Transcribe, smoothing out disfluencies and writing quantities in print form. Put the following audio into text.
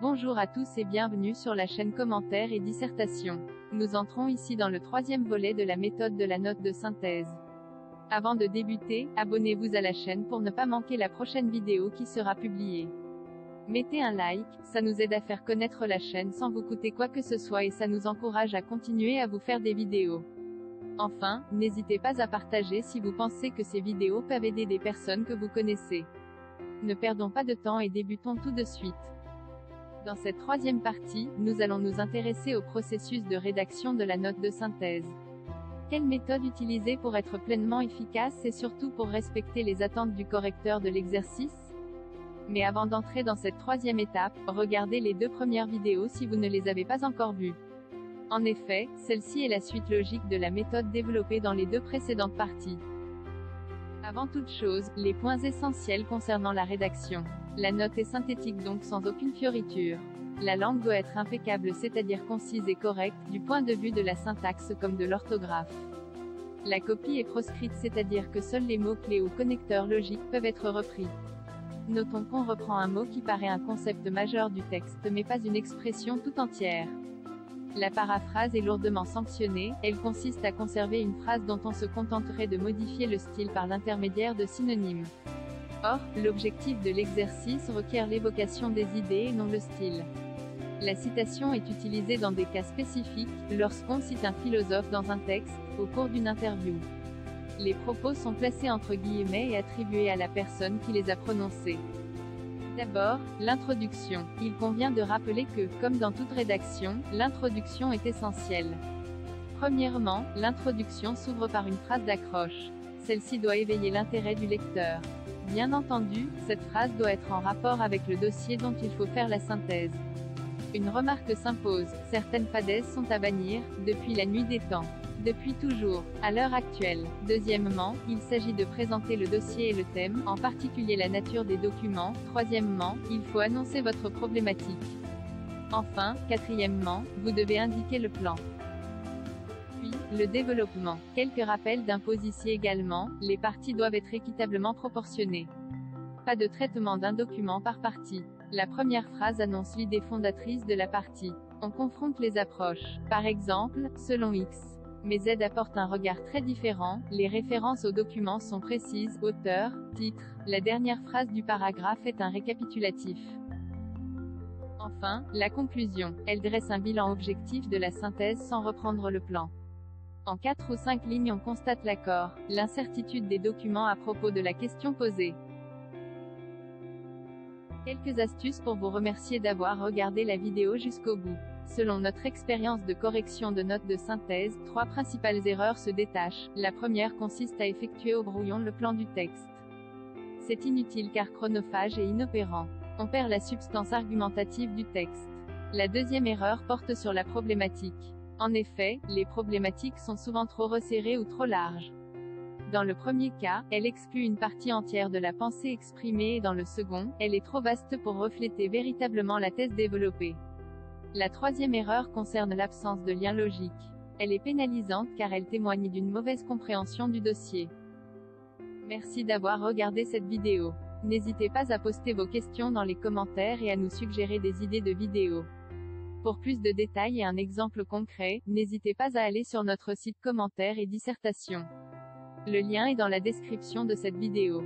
Bonjour à tous et bienvenue sur la chaîne Commentaires et Dissertations. Nous entrons ici dans le troisième volet de la méthode de la note de synthèse. Avant de débuter, abonnez-vous à la chaîne pour ne pas manquer la prochaine vidéo qui sera publiée. Mettez un like, ça nous aide à faire connaître la chaîne sans vous coûter quoi que ce soit et ça nous encourage à continuer à vous faire des vidéos. Enfin, n'hésitez pas à partager si vous pensez que ces vidéos peuvent aider des personnes que vous connaissez. Ne perdons pas de temps et débutons tout de suite. Dans cette troisième partie, nous allons nous intéresser au processus de rédaction de la note de synthèse. Quelle méthode utiliser pour être pleinement efficace et surtout pour respecter les attentes du correcteur de l'exercice? Mais avant d'entrer dans cette troisième étape, regardez les deux premières vidéos si vous ne les avez pas encore vues. En effet, celle-ci est la suite logique de la méthode développée dans les deux précédentes parties. Avant toute chose, les points essentiels concernant la rédaction. La note est synthétique donc sans aucune fioriture. La langue doit être impeccable, c'est-à-dire concise et correcte, du point de vue de la syntaxe comme de l'orthographe. La copie est proscrite, c'est-à-dire que seuls les mots-clés ou connecteurs logiques peuvent être repris. Notons qu'on reprend un mot qui paraît un concept majeur du texte mais pas une expression tout entière. La paraphrase est lourdement sanctionnée, elle consiste à conserver une phrase dont on se contenterait de modifier le style par l'intermédiaire de synonymes. Or, l'objectif de l'exercice requiert l'évocation des idées et non le style. La citation est utilisée dans des cas spécifiques, lorsqu'on cite un philosophe dans un texte, au cours d'une interview. Les propos sont placés entre guillemets et attribués à la personne qui les a prononcés. D'abord, l'introduction. Il convient de rappeler que, comme dans toute rédaction, l'introduction est essentielle. Premièrement, l'introduction s'ouvre par une phrase d'accroche. Celle-ci doit éveiller l'intérêt du lecteur. Bien entendu, cette phrase doit être en rapport avec le dossier dont il faut faire la synthèse. Une remarque s'impose, certaines fadaises sont à bannir, depuis la nuit des temps. Depuis toujours, à l'heure actuelle. Deuxièmement, il s'agit de présenter le dossier et le thème, en particulier la nature des documents. Troisièmement, il faut annoncer votre problématique. Enfin, quatrièmement, vous devez indiquer le plan. Puis, le développement. Quelques rappels d'impôts ici également, les parties doivent être équitablement proportionnées. Pas de traitement d'un document par partie. La première phrase annonce l'idée fondatrice de la partie. On confronte les approches. Par exemple, selon X. Mais Z apporte un regard très différent, les références aux documents sont précises, auteur, titre, la dernière phrase du paragraphe est un récapitulatif. Enfin, la conclusion, elle dresse un bilan objectif de la synthèse sans reprendre le plan. En 4 ou 5 lignes on constate l'accord, l'incertitude des documents à propos de la question posée. Quelques astuces pour vous remercier d'avoir regardé la vidéo jusqu'au bout. Selon notre expérience de correction de notes de synthèse, 3 principales erreurs se détachent. La première consiste à effectuer au brouillon le plan du texte. C'est inutile car chronophage et inopérant. On perd la substance argumentative du texte. La deuxième erreur porte sur la problématique. En effet, les problématiques sont souvent trop resserrées ou trop larges. Dans le premier cas, elle exclut une partie entière de la pensée exprimée et dans le second, elle est trop vaste pour refléter véritablement la thèse développée. La troisième erreur concerne l'absence de lien logique. Elle est pénalisante car elle témoigne d'une mauvaise compréhension du dossier. Merci d'avoir regardé cette vidéo. N'hésitez pas à poster vos questions dans les commentaires et à nous suggérer des idées de vidéos. Pour plus de détails et un exemple concret, n'hésitez pas à aller sur notre site Commentaires et Dissertations. Le lien est dans la description de cette vidéo.